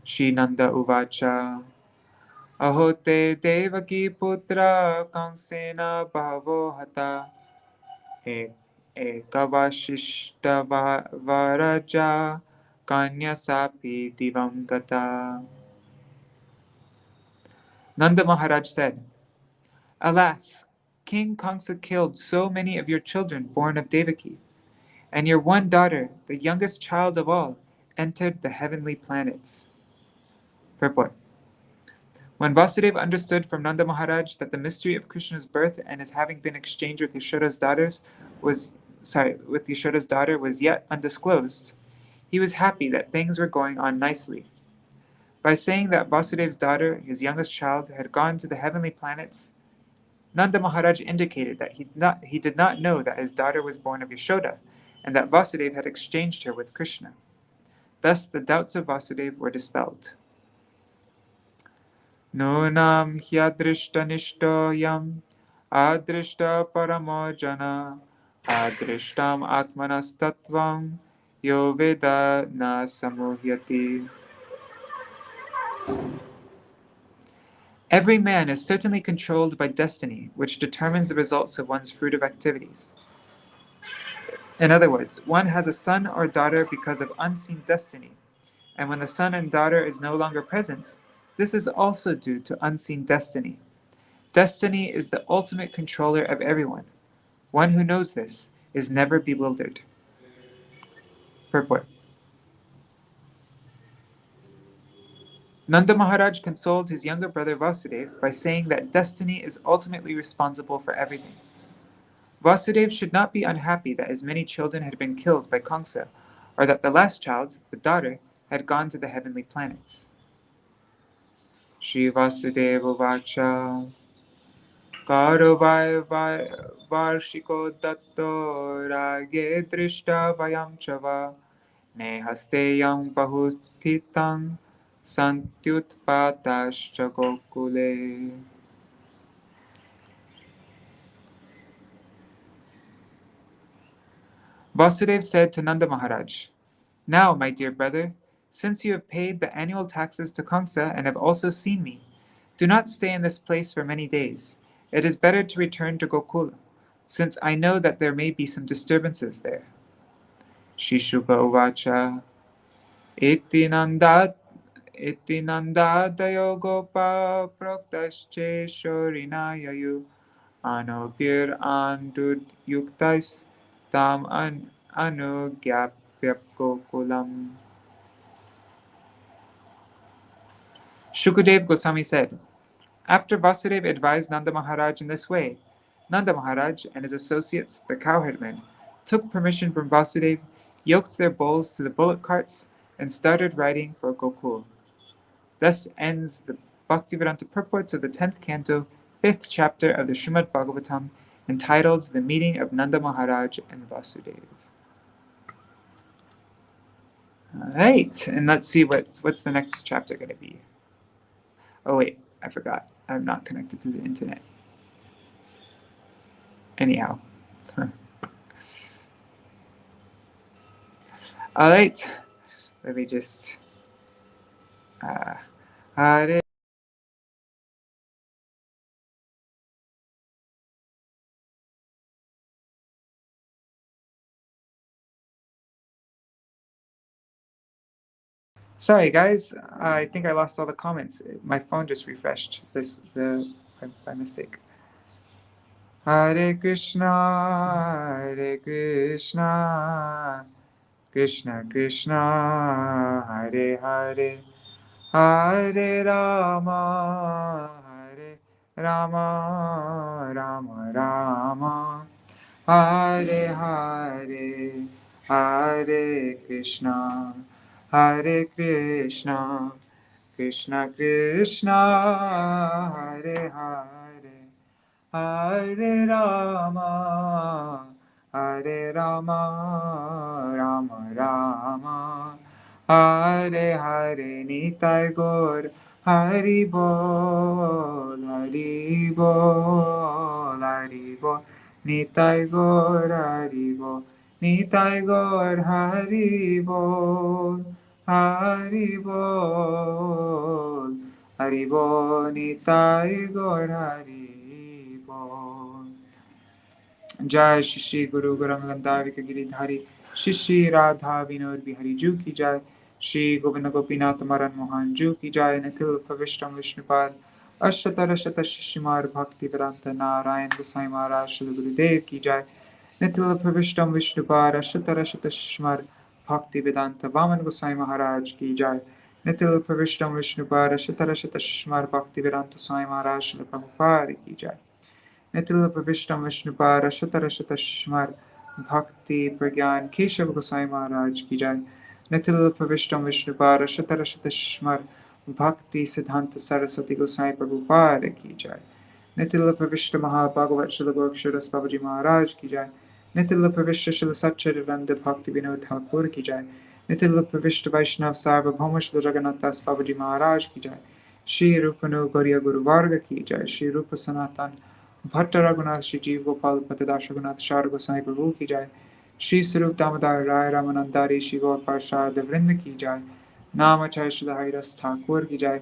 Shri Nanda Uvacha Ahote Devaki Putra Kaṁsena Bhavo Hata Ekavashishta Varaja Kanya Sapi Divam Gata. Nanda Mahārāja said, Alas, King Kaṁsa killed so many of your children born of Devaki, and your one daughter, the youngest child of all, entered the heavenly planets. Purport. When Vasudeva understood from Nanda Mahārāja that the mystery of Krishna's birth and his having been exchanged with Yashoda's daughter was yet undisclosed, he was happy that things were going on nicely. By saying that Vasudeva's daughter, his youngest child, had gone to the heavenly planets, Nanda Mahārāja indicated that he did not know that his daughter was born of Yashoda, and that Vasudeva had exchanged her with Krishna. Thus the doubts of Vasudeva were dispelled. Nunam hyadrishta nishto yam adrishta paramo jana adrishtam atmanas tattvam yo veda na samuhyati. Every man is certainly controlled by destiny, which determines the results of one's fruitive activities. In other words, one has a son or daughter because of unseen destiny, and when the son and daughter is no longer present, this is also due to unseen destiny. Destiny is the ultimate controller of everyone. One who knows this is never bewildered. Purport. Nanda Mahārāja consoled his younger brother Vasudeva by saying that destiny is ultimately responsible for everything. Vasudeva should not be unhappy that his many children had been killed by Kaṁsa, or that the last child, the daughter, had gone to the heavenly planets. Shri Vasudeva Vacha Karo Varshiko Datto Rage Drishta Vayam Chava Nehasteyam Bahustitang Santyutpatascha Gokule. Vasudeva said to Nanda Mahārāja, Now, my dear brother, since you have paid the annual taxes to Kaṁsa and have also seen me, Do not stay in this place for many days. It is better to return to Gokula, since I know that there may be some disturbances there. Shishupā uvaca iti nandādayo gopa proktasche shorinayayu anopir andud yuktais tam anugyapyap gokulam. Shukadeva Goswami said, after Vasudeva advised Nanda Mahārāja in this way, Nanda Mahārāja and his associates, the cowherd men, took permission from Vasudeva, yoked their bulls to the bullock carts, and started riding for Gokula. Thus ends the Bhaktivedanta purports of the 10th canto, 5th chapter of the Śrīmad-Bhāgavatam, entitled The Meeting of Nanda Mahārāja and Vasudeva. All right, and let's see what's the next chapter going to be. Oh wait, I forgot. I'm not connected to the internet. Anyhow. All right, let me just... Hare Sorry guys, I think I lost all the comments. My phone just refreshed by mistake. Hare Krishna, Krishna Krishna, Hare Hare, Hare Rama, Rama Rama, Hare Hare, Hare Krishna, Krishna Krishna, Hare Hare, Hare Rama, Rama Rama, Hare Hare, Nitai Gaur, Hari Bol, Hari Bol, Hari Bol, Nitai Gaur, Hari Bol, Nitai Gaur, Hari Bol, Hari Bol, Hari Bol, Nitai Gaur, Hari Bol. Jai Shri Guru Gauranga Giridhari Shri Radha Vinod Bihari Ju ki Jai, Shri Govinda Gopinath Maran Mohan Ju ki Jai, Nikhil Pravishtam Vishnupad Ashtatara Shata Shishimar Bhakti Vedanta Narayan Gosai Maharaj Shri Gurudev ki Jai, Nikhil Pravishtam Vishnupad Ashtatara Shata Shishimar Bhakti Vedanta Vaman Gosai Maharaj ki Jai, Nikhil Pravishtam Vishnupad Ashtatara Shata Shishimar Bhakti Vedanta Swami Maharaj Shri Prabhupada ki Jai, Nitil Pravishtam Vishnupara Shatara Shata Shishmar Bhakti Pragyan Keshav Gosai Maharaj ki Jai, Nitil Pravishtam Vishnupara Shatara Shata Shishmar Bhakti Siddhanta Saraswati Gosai Prabhupada ki Jai, Nitil Pravishta Mahabhagavat Srila Gokshara Babaji Maharaj ki Jai, Nitil Pravishta Srila Satchidananda Bhakti Vinod Thakur ki Jai, Nitil Pravishta Vaishnav Sarvabhauma Srila Jagannathas Babaji Maharaj ki Jai, Shri Rupanu Gauriya Guru Varga ki Jai, Shri Rupa Sanatan Bhatta Raghunath Shri Jeev Gopal Patadash Raghunath Shar Gosai Prabhu ki Jai, Shri Sarup Damodar Rai Ramanandari Shri Gaur Parshad Vrinda ki Jai, Namachay Shri Haridas Thakur ki Jai,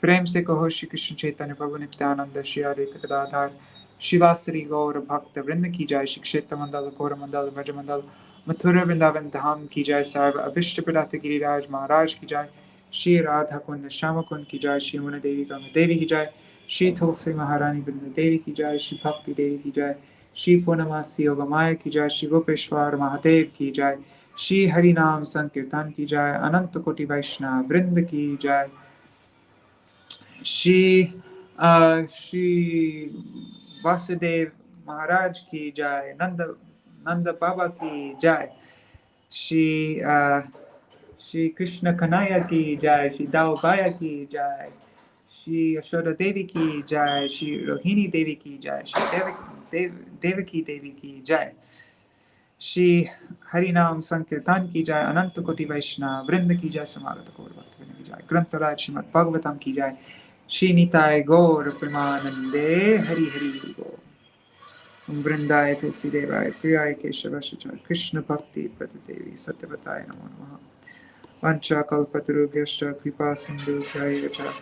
Prem se kaho Shri Krishna Chaitanya Prabhu Nityananda Shri Hare Gadadhar Shivasri Gaur Bhakta Vrinda ki Jai, Shri Kshetra Mandal Gaur Mandal Vraja Mandal Mathurā Vrindavan Dham ki Jai, Sarva Abhishta Pradata Giriraj Maharaj ki Jai, Shri Radha Kund Shama Kund ki Jai, Shri Muna Devi Gama Devi ki Jai, Shri Tulsi Maharani Vrinda Devi ki Jai, Shri Bhakti Devi ki Jai, Shri Purnamasi Yogamaya ki Jai, Shri Gopeshwar Mahadev ki Jai, Shri Harinam Sankirtan ki Jai, Ananta Koti Vaishnava Vrinda ki Jai, Shri Vasudeva Maharaj ki Jai, Nanda Baba ki Jai, Shri Krishna Kanaya ki Jai, Shri Daubaya ki Jai, Shri Yashoda Devi ki Jai, Shri Rohiṇī Devi ki Jai, Shri Devaki Devi ki Jai, Shri Harinam Sankirtan ki Jai, Ananta Koti Vaishnava Vrinda ki Jai, Samagata Gaur Bhakta Vrinda ki Jai, Grantaraj Śrīmad-Bhāgavatam ki Jai, Shri Nitai Gaur Premanande Hari Hari Gaur. Vrindaya Tulsi Devaya Priyaya Keshava Shachar Krishna Bhakti Pratadevi Satyavataya Namo Namaha Vancha Kalpatarubhyascha Kripa Sindhu Bhyayevacha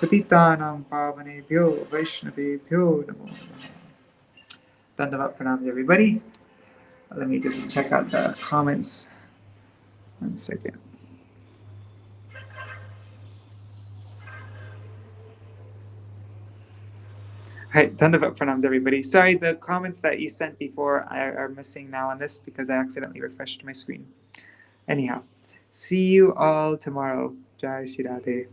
Patitanam pavanebhyo Vaishnavebhyo namo namaha. Dandavat pranams, everybody. Let me just check out the comments. 1 second. Right, Dandavat pranams, everybody. Sorry, the comments that you sent before are missing now on this because I accidentally refreshed my screen. Anyhow, see you all tomorrow. Jai Shri Radhe.